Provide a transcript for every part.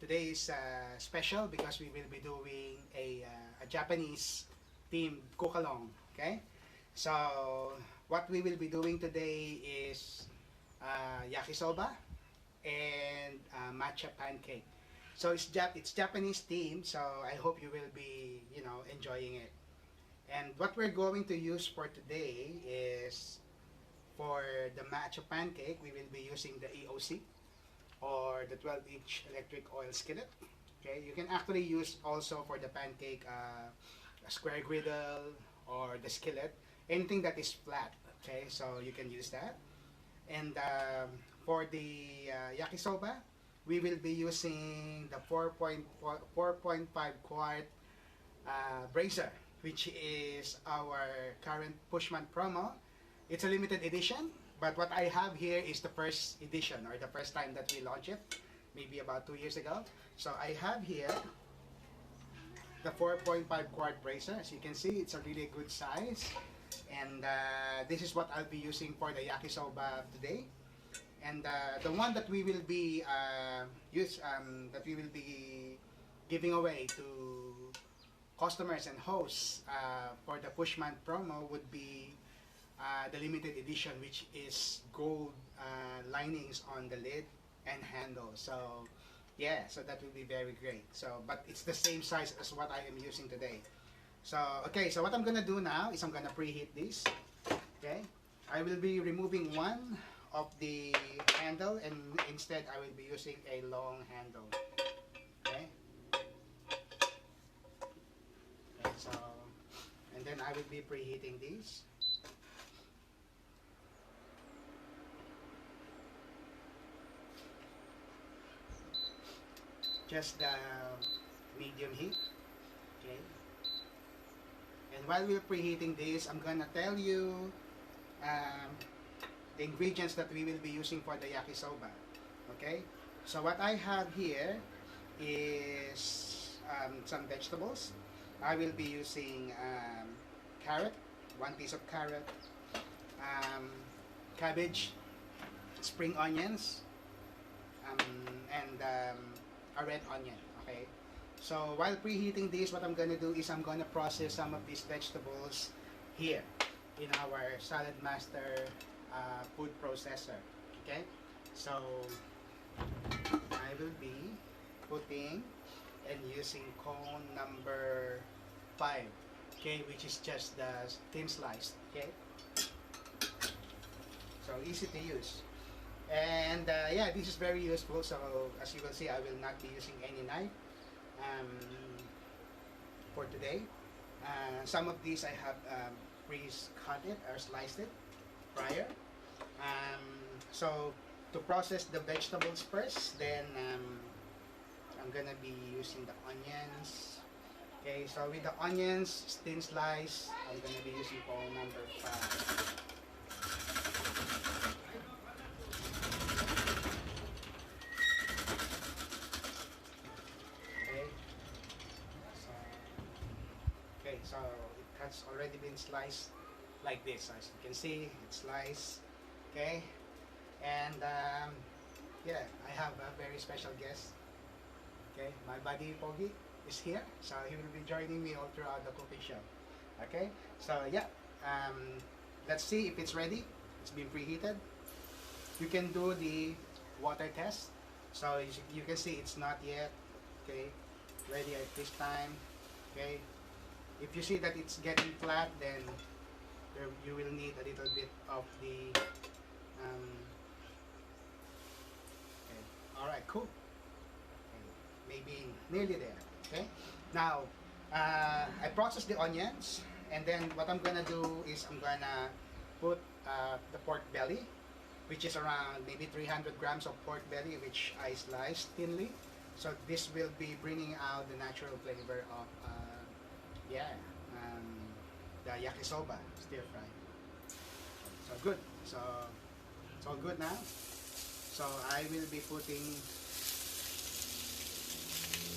today is special because we will be doing a Japanese themed cook-along. Okay, so what we will be doing today is yakisoba and matcha pancake. So it's Japanese themed, so I hope you will be enjoying it. And what we're going to use for today is, for the matcha pancake, we will be using the EOC, or the 12-inch electric oil skillet. Okay, you can actually use also for the pancake a square griddle or the skillet, anything that is flat. Okay, so you can use that. And for the yakisoba, we will be using the 4.5 quart brazier, which is our current Pushman promo. It's a limited edition, but what I have here is the first edition, or the first time that we launched it, maybe about 2 years ago. So I have here the 4.5 quart brazier. As you can see, it's a really good size, and this is what I'll be using for the yakisoba today. And the one that we will be giving away to customers and hosts for the Pushman promo would be the limited edition, which is gold linings on the lid and handle. So yeah, so that will be very great. So, but it's the same size as what I am using today. So okay, so what I'm gonna do now is I'm gonna preheat this. Okay, I will be removing one of the handle, and instead I will be using a long handle. Okay, so, and then I will be preheating these. Just the medium heat. Okay, and while we're preheating this, I'm gonna tell you the ingredients that we will be using for the yakisoba. Okay, so what I have here is some vegetables. I will be using carrot, 1 piece of carrot, cabbage, spring onions, and a red onion. Okay, so while preheating this, what I'm gonna do is I'm gonna process some of these vegetables here in our Salad Master food processor. Okay, so I will be putting and using cone number 5, okay, which is just the thin sliced. Okay, so easy to use. And yeah, this is very useful. So as you will see, I will not be using any knife for today. Some of these I have pre-cut it or sliced it prior. So to process the vegetables first, then I'm gonna be using the onions. Okay, so with the onions, thin slice, I'm gonna be using cone number 5. So it has already been sliced like this. As you can see, it's sliced. Okay, and yeah, I have a very special guest. Okay, my buddy Pogi is here, so he will be joining me all throughout the cooking show. Okay, so yeah, let's see if it's ready. It's been preheated. You can do the water test. So you can see it's not yet ready at this time. Okay, if you see that it's getting flat, then you will need a little bit of the okay. All right, cool. Okay. Maybe nearly there. Okay, now I processed the onions, and then what I'm gonna do is I'm gonna put the pork belly, which is around maybe 300 grams of pork belly, which I sliced thinly. So this will be bringing out the natural flavor of the yakisoba stir fry. So good. So it's all good now. So I will be putting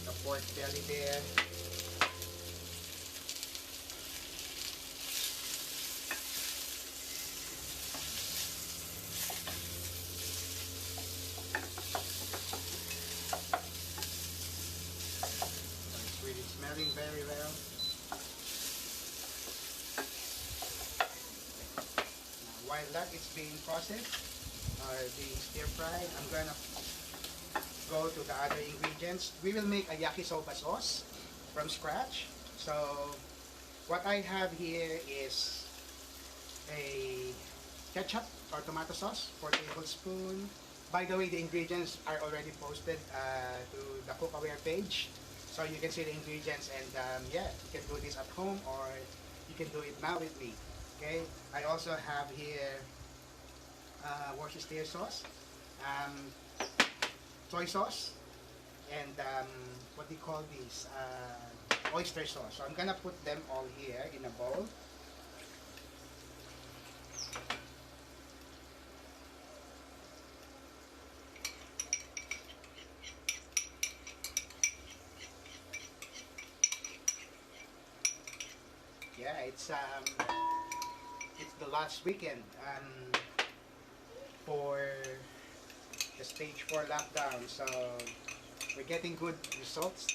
the pork belly there. while that is being processed or being stir fried, I'm gonna go to the other ingredients. We will make a yakisoba sauce from scratch. So what I have here is a ketchup or tomato sauce, 4 tablespoons. By the way, the ingredients are already posted to the CookAware page. So you can see the ingredients and yeah, you can do this at home or you can do it now with me. Okay, I also have here Worcestershire sauce, um, soy sauce, and what do you call these? Oyster sauce. So I'm gonna put them all here in a bowl. Yeah, it's the last weekend for the stage 4 lockdown, so we're getting good results,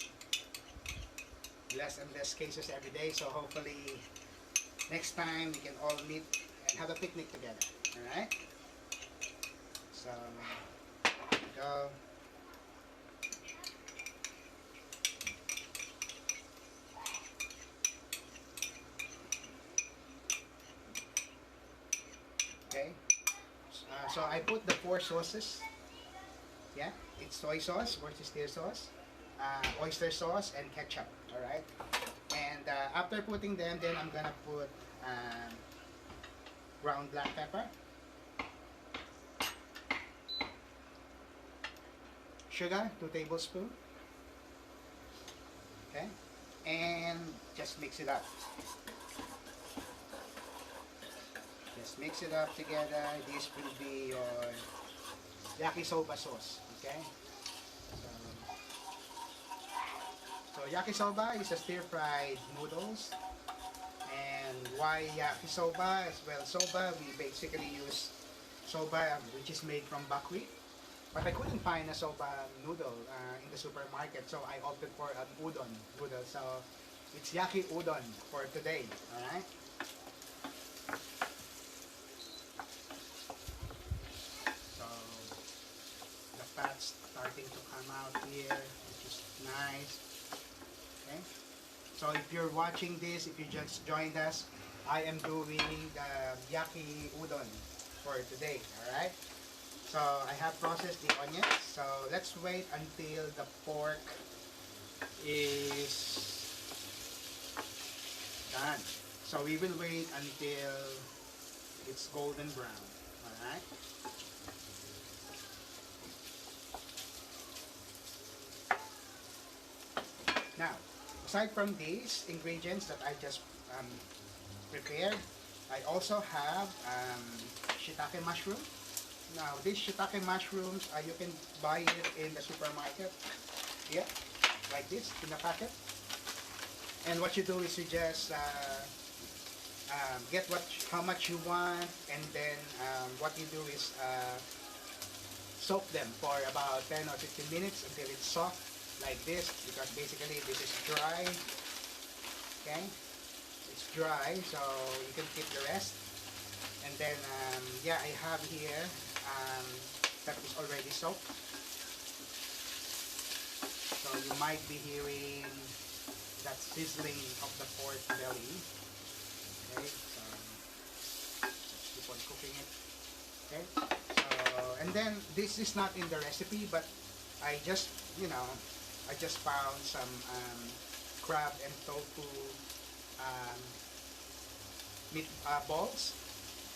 less and less cases every day. So hopefully next time we can all meet and have a picnic together. All right. So here we go. Okay. So I put the 4 sauces. Yeah, it's soy sauce, Worcestershire sauce, oyster sauce, and ketchup. All right. And after putting them, then I'm gonna put ground black pepper, sugar, 2 tablespoons. Okay, and just mix it up. Just mix it up together. This will be your yakisoba sauce. Okay. So yakisoba is a stir-fried noodles. And why yakisoba as well? Soba, we basically use soba which is made from buckwheat. But I couldn't find a soba noodle in the supermarket, so I opted for an udon noodle. So it's yaki udon for today. All right. So the fat's starting to come out here, which is nice. Okay. So if you're watching this, if you just joined us, I am doing the yaki udon for today. All right. So I have processed the onions. So let's wait until the pork is done. So we will wait until it's golden brown. Alright? Now, aside from these ingredients that I just prepared, I also have shiitake mushroom. Now, these shiitake mushrooms, you can buy it in the supermarket. Yeah, like this, in a packet. And what you do is you just get how much you want, and then what you do is soak them for about 10 or 15 minutes until it's soft, like this, because basically this is dry. Okay? It's dry, so you can keep the rest. And then, yeah, I have here that is already soaked. So you might be hearing that sizzling of the pork belly. Okay, so let's keep on cooking it. Okay, so, and then this is not in the recipe, but I just, I just found some crab and tofu meat balls.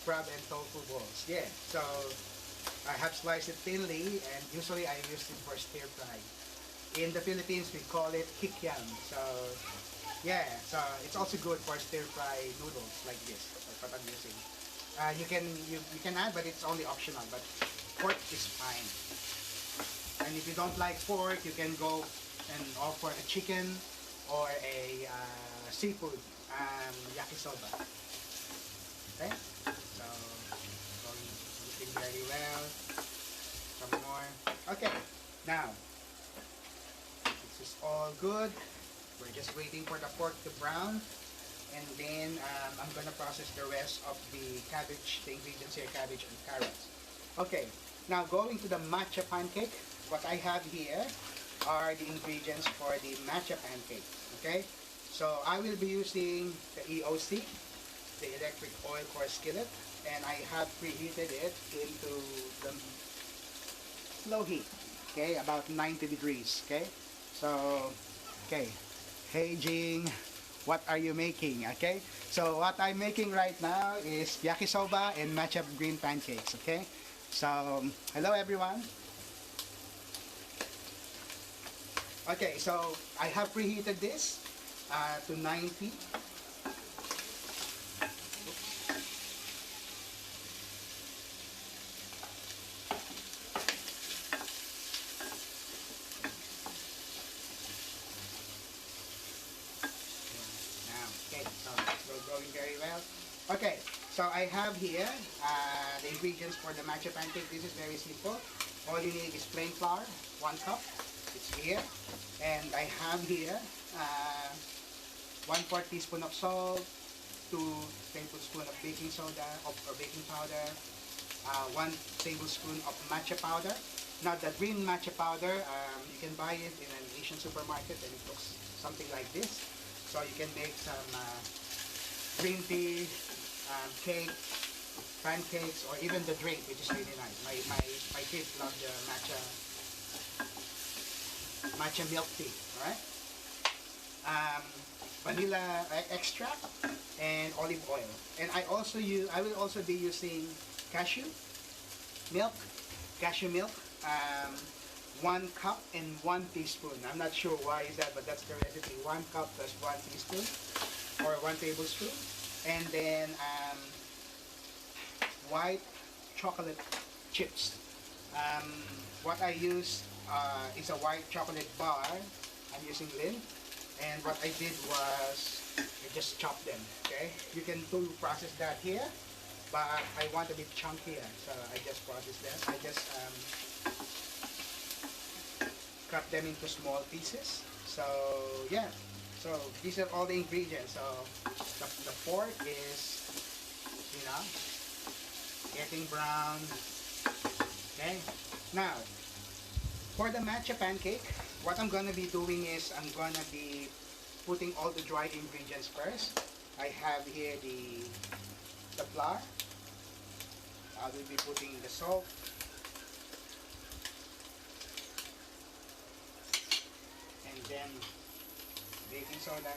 Crab and tofu balls. Yeah, so I have sliced it thinly, and usually I use it for stir fry. In the Philippines, we call it kikiam. So yeah, so it's also good for stir fry noodles like this. That's what I'm using. You can add, but it's only optional. But pork is fine. And if you don't like pork, you can go and opt for a chicken or a seafood yakisoba. Okay. So, looking very well. Some more. Okay, now, this is all good. We're just waiting for the pork to brown. And then I'm gonna process the rest of the cabbage, the ingredients here, cabbage and carrots. Okay, now going to the matcha pancake, what I have here are the ingredients for the matcha pancake. Okay, so I will be using the EOC, the electric oil core skillet, and I have preheated it into the slow heat, okay, about 90 degrees. Okay, so okay, hey Jing, what are you making? Okay, so what I'm making right now is yakisoba and matcha green pancakes. Okay, so hello everyone. Okay, so I have preheated this to 90. Okay, so we're going very well. Okay, so I have here the ingredients for the matcha pancake. This is very simple. All you need is plain flour, 1 cup. It's here. And I have here 1/4 teaspoon of salt, 2 tablespoons of baking soda or baking powder, 1 tablespoon of matcha powder. Now the green matcha powder, you can buy it in an Asian supermarket and it looks something like this. So you can make some green tea, cake, pancakes, or even the drink, which is really nice. My kids love the matcha milk tea. All right. Vanilla extract and olive oil. And I will also be using cashew milk. 1 cup and 1 teaspoon. I'm not sure why is that, but that's the recipe. 1 cup plus 1 teaspoon or 1 tablespoon. And then white chocolate chips. What I use is a white chocolate bar. I'm using Lin. And what I did was I just chopped them. Okay, you can do process that here, but I want a bit chunkier, so I just process them. I just cut them into small pieces. So yeah, so these are all the ingredients. So the pork is, you know, getting brown. Okay, now for the matcha pancake, what I'm gonna be doing is I'm gonna be putting all the dry ingredients first. I have here the flour. I will be putting the salt. And then baking soda.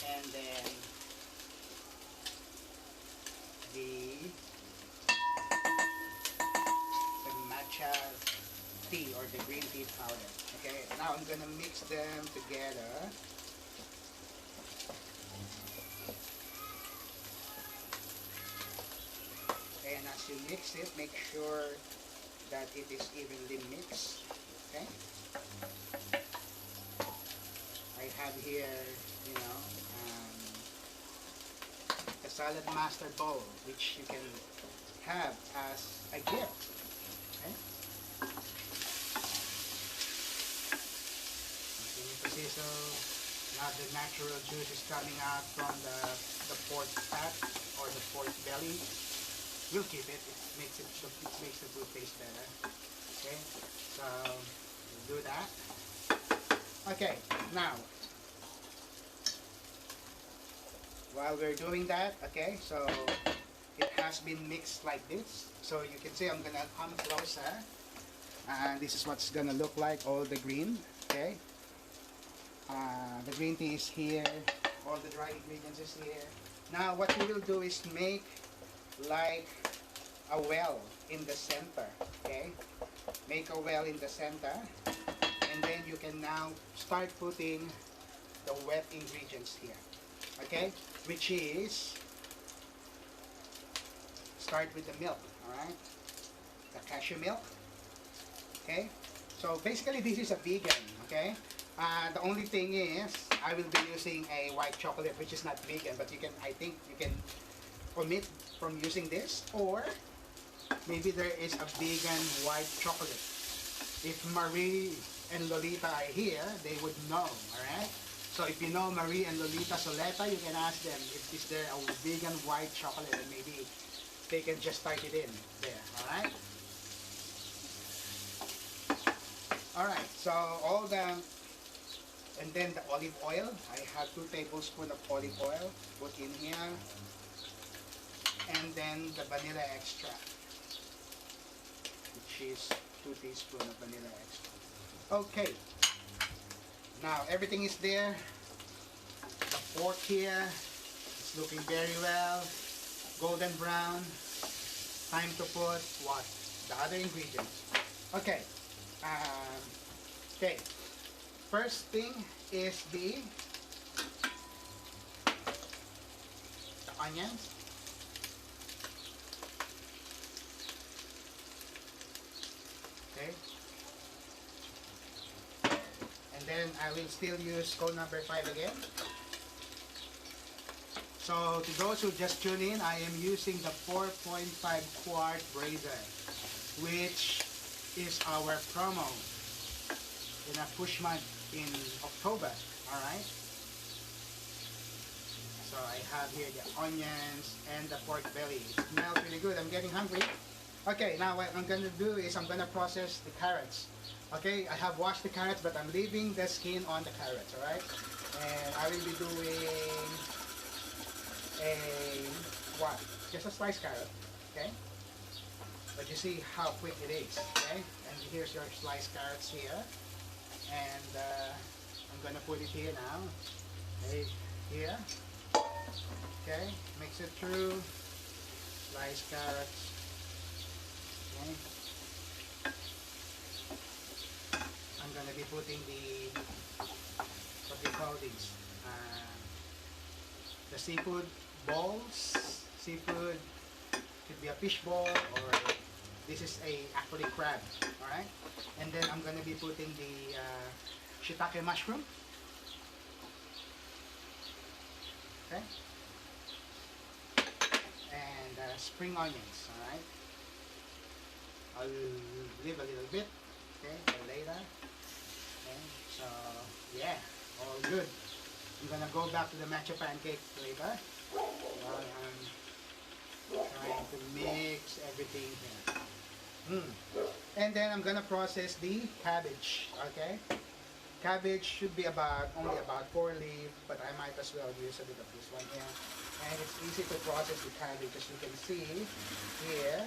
And then the matcha tea or the green tea powder. Okay, now I'm gonna mix them together. And as you mix it, make sure that it is evenly mixed. Okay. I have here, you know, a salad master bowl, which you can have as a gift. Okay. So now the natural juice is coming out from the pork fat or the pork belly. We'll keep it. It makes the food taste better. Okay, so we'll do that. Okay, now while we're doing that, okay, so it has been mixed like this. So you can see I'm gonna come closer. This is what's gonna look like. All the green. Okay. The green tea is here, all the dry ingredients is here. Now what we will do is make like a well in the center, okay? Make a well in the center, and then you can now start putting the wet ingredients here, okay? Which is, start with the milk, alright? The cashew milk, okay? So basically this is a vegan, okay? The only thing is, I will be using a white chocolate, which is not vegan, but I think you can omit from using this, or maybe there is a vegan white chocolate. If Marie and Lolita are here, they would know, alright? So if you know Marie and Lolita Soleta, you can ask them if is there a vegan white chocolate, and maybe they can just type it in there. All right. All right. So all the, and then the olive oil. I have 2 tablespoons of olive oil put in here, and then the vanilla extract, which is 2 teaspoons of vanilla extract. Okay. Now everything is there. The pork here is looking very well, golden brown. Time to put what? The other ingredients. Okay. Okay. First thing is the onions. Okay. And then I will still use code number 5 again. So to those who just tune in, I am using the 4.5 quart brazier, which is our promo in a push month in October. Alright? So I have here the onions and the pork belly. It smells really good. I'm getting hungry. Okay, now what I'm gonna do is I'm gonna process the carrots. Okay, I have washed the carrots, but I'm leaving the skin on the carrots, alright? And I will be doing what? Just a sliced carrot, okay? But you see how quick it is, okay? And here's your sliced carrots here. And I'm gonna put it here now. Okay, here. Okay, mix it through. Sliced carrots. Okay. I'm gonna be putting the, what do you call these? The seafood balls. Seafood could be a fish ball, or this is actually crab. All right. And then I'm gonna be putting the shiitake mushroom. Okay. And spring onions. All right. I'll leave a little bit. Okay, for later. Okay. So yeah, all good. I'm gonna go back to the matcha pancake later while I'm trying to mix everything here. And then I'm gonna process the cabbage. Okay, cabbage should be only about 4 leaves, but I might as well use a bit of this one here. And it's easy to process the cabbage, as you can see here.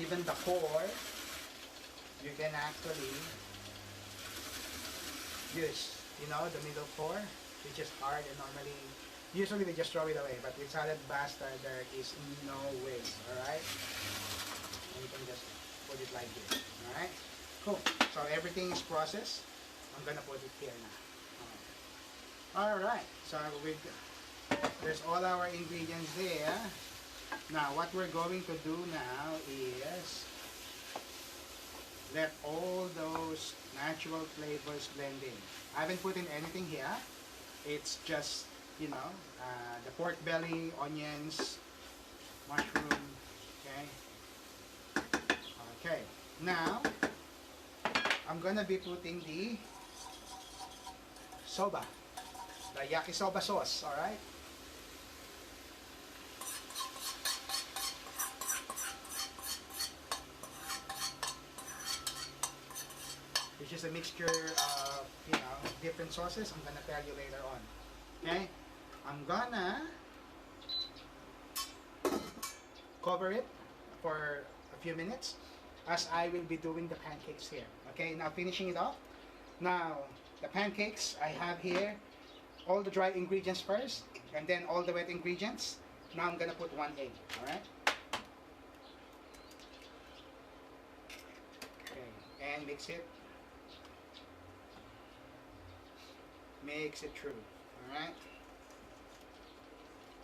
Even the core, you can actually use. You know, the middle core, which is hard, and usually we just throw it away, but with salad pasta there is no way, alright? And you can just put it like this, alright? Cool. So everything is processed. I'm gonna put it here now. Alright, so there's all our ingredients there. Now what we're going to do now is let all those natural flavors blend in. I haven't put in anything here. It's just, you know, the pork belly, onions, mushroom, okay? Okay, now, I'm gonna be putting the soba, the yakisoba sauce, alright? Which is a mixture of, you know, different sauces. I'm gonna tell you later on. Okay? I'm gonna cover it for a few minutes as I will be doing the pancakes here. Okay, now finishing it off. Now, the pancakes I have here, all the dry ingredients first, and then all the wet ingredients. Now I'm gonna put 1 egg, alright? Okay, and mix it. Mix it through, alright?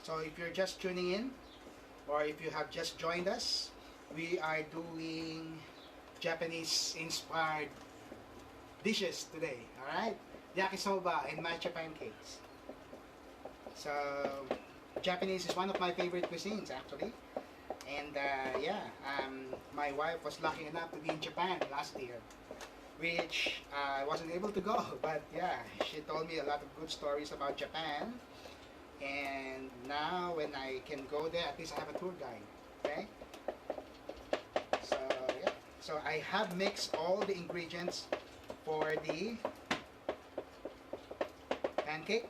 So if you're just tuning in, or if you have just joined us, we are doing Japanese inspired dishes today, alright? Yakisoba and matcha pancakes. So Japanese is one of my favorite cuisines actually, and yeah, my wife was lucky enough to be in Japan last year, which I wasn't able to go. But yeah, she told me a lot of good stories about Japan. And now when I can go there, at least I have a tour guide. Okay. So yeah. So I have mixed all the ingredients for the pancake,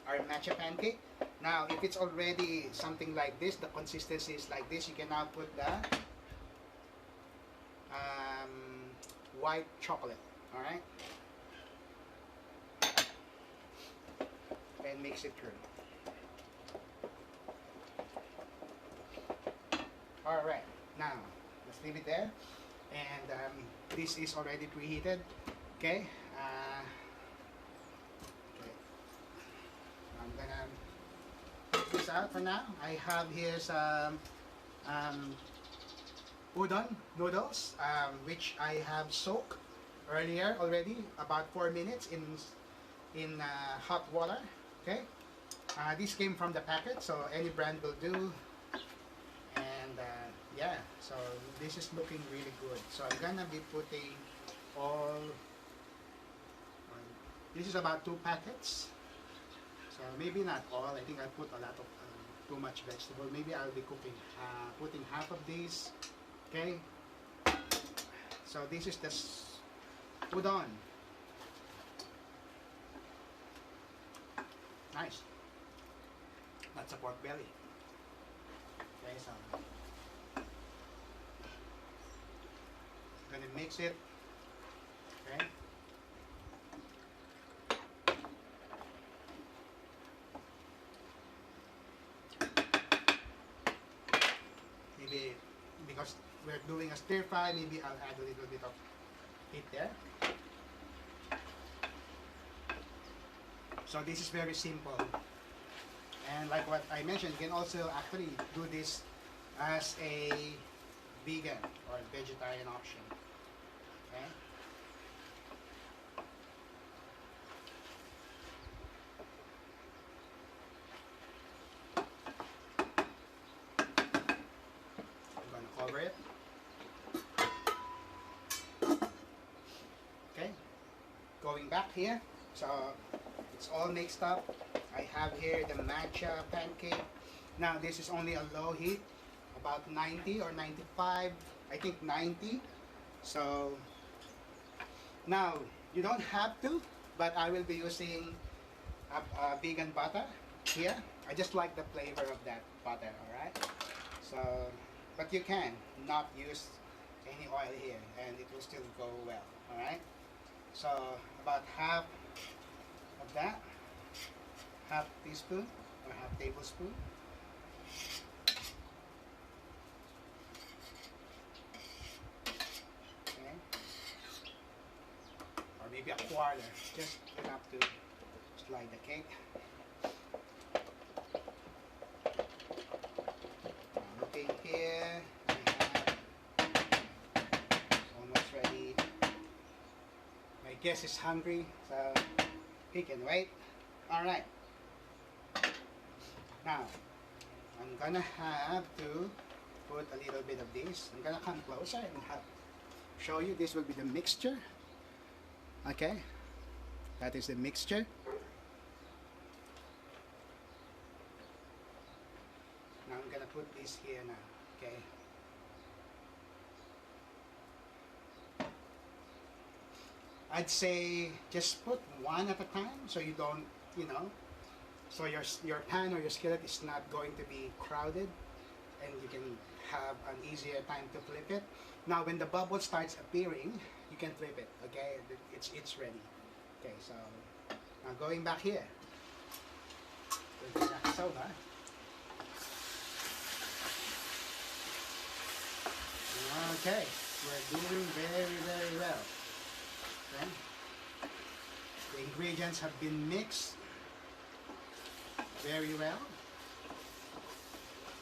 our matcha pancake. Now, if it's already something like this, the consistency is like this, you can now put the white chocolate, all right, and mix it through. All right, now let's leave it there, and this is already preheated. Okay, okay. I'm gonna take this out for now. I have here some um, udon noodles, which I have soaked earlier already, about 4 minutes in hot water. Okay, this came from the packet, so any brand will do. And yeah, so this is looking really good. So I'm gonna be putting all. This is about 2 packets. So maybe not all. I think I put a lot of too much vegetable. Maybe I'll be putting half of these. Okay, so this is the udon. Nice. That's a pork belly. Okay, so I'm gonna mix it. Okay. Maybe because we're doing a stir fry, maybe I'll add a little bit of heat there. So this is very simple. And like what I mentioned, you can also actually do this as a vegan or vegetarian option. Okay? I'm gonna cover it. Okay, going back here, so it's all mixed up. I have here the matcha pancake. Now this is only a low heat, about 90 or 95, I think 90. So now you don't have to, but I will be using a vegan butter here. I just like the flavor of that butter, alright? So, but you can not use any oil here and it will still go well, alright? So about half of that, half teaspoon or half tablespoon. Okay. Or maybe a quarter, just enough to slide the cake. Looking here, we have almost ready. My guest is hungry, so he can wait. All right. Now, I'm gonna have to put a little bit of this. I'm gonna come closer and show you. This will be the mixture. Okay, that is the mixture. Now I'm gonna put this here now. Okay. I'd say just put one at a time so you don't, so your pan or your skillet is not going to be crowded and you can have an easier time to flip it. Now when the bubble starts appearing, you can flip it, okay? It's ready. Okay, so now going back here. Okay, we're doing very, very well. Okay. The ingredients have been mixed very well.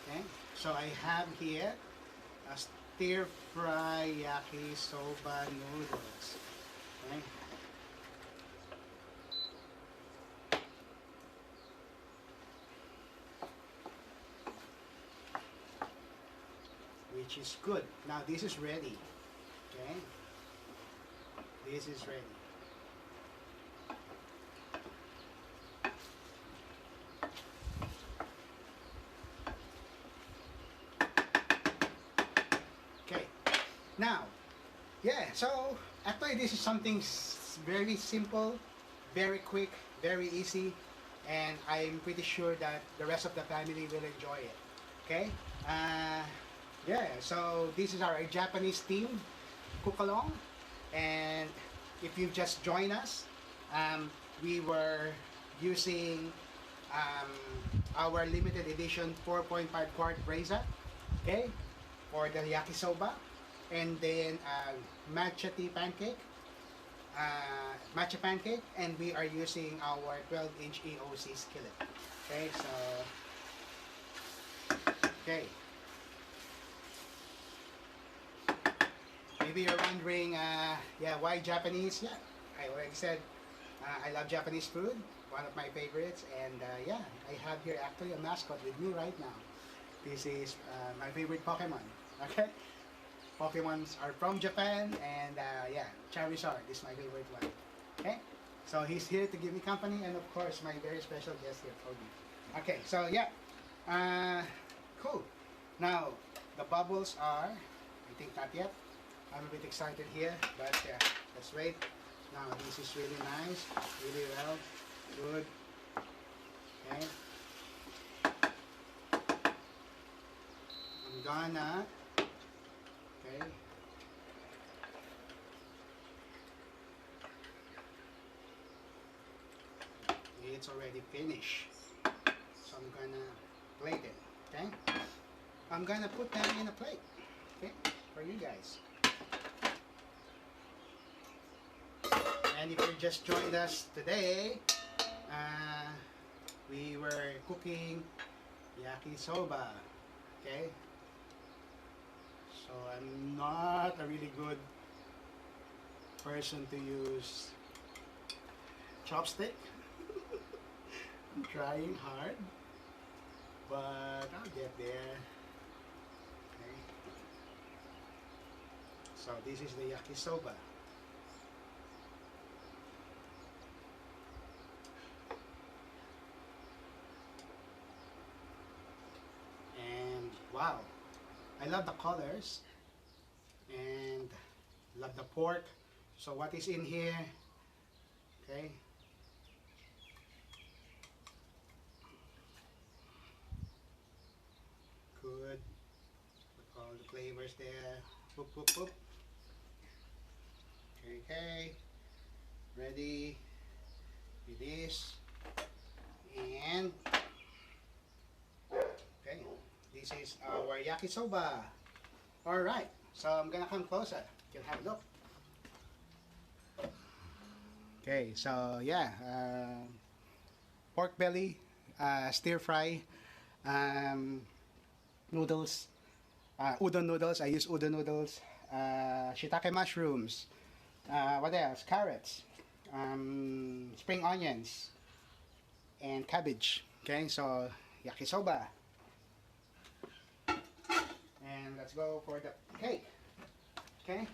Okay, so I have here a stir fry yakisoba noodles. Okay. Which is good. Now this is ready. Okay. This is ready. Okay. Now, yeah, so actually this is something very simple, very quick, very easy, and I'm pretty sure that the rest of the family will enjoy it. Okay? Uh, yeah, so this is our Japanese team, Cook Along, and if you've just joined us, we were using um, our limited edition 4.5 quart brazier, okay, for the yakisoba, and then matcha tea pancake, matcha pancake, and we are using our 12-inch EOC skillet. Okay, so okay. Maybe you're wondering, yeah, why Japanese? Yeah, I already said I love Japanese food, one of my favorites, and yeah, I have here actually a mascot with me right now. This is my favorite Pokemon. Okay, Pokemons are from Japan, and yeah, Charizard is my favorite one. Okay, so he's here to give me company, and of course, my very special guest here, Toby. Okay, so yeah, cool. Now, the bubbles are, I think not yet. I'm a bit excited here, but yeah, let's wait. Now, this is really nice, really well, good. Okay. I'm gonna, okay. It's already finished. So I'm gonna plate it, okay? I'm gonna put them in a plate, okay, for you guys. And if you just joined us today, we were cooking yakisoba, okay? So I'm not a really good person to use chopstick. I'm trying hard, but I'll get there. Okay. So this is the yakisoba. And wow, I love the colors and love the pork. So what is in here? Okay. Good. Put all the flavors there. Boop, boop, boop. Okay, okay. Ready. With this. And okay, this is our yakisoba. Alright, so I'm gonna come closer. You can have a look. Okay, so yeah, pork belly, stir fry, um, noodles, udon noodles. I use udon noodles, shiitake mushrooms. What else? Carrots, spring onions, and cabbage. Okay, so yakisoba. And let's go for the cake. Okay.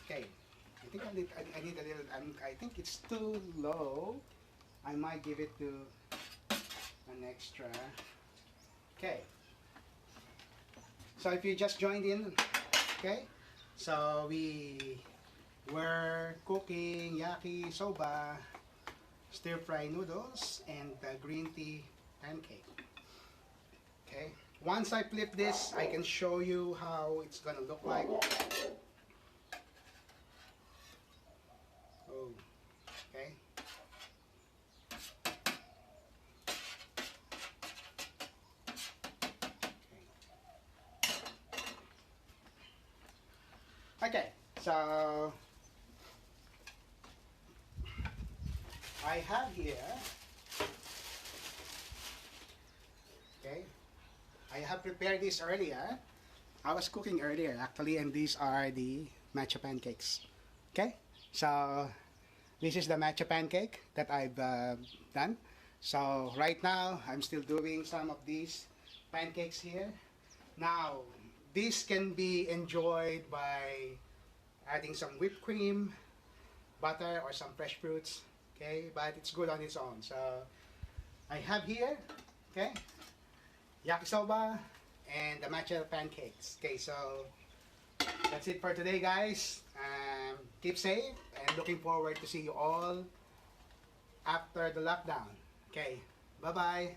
Okay. I think I need a little. I think it's too low. I might give it to an extra. Okay. So if you just joined in, okay. So we were cooking yakisoba, stir fry noodles, and the green tea pancake. Okay. Once I flip this, I can show you how it's gonna look like. Oh, okay. Okay, so I have here, okay, I have prepared this earlier. I was cooking earlier actually, and these are the matcha pancakes. Okay, so this is the matcha pancake that I've done. So right now, I'm still doing some of these pancakes here. Now, this can be enjoyed by adding some whipped cream, butter, or some fresh fruits. Okay, but it's good on its own. So I have here, okay, yakisoba and the matcha pancakes. Okay, so that's it for today, guys. Keep safe and looking forward to see you all after the lockdown. Okay, bye-bye.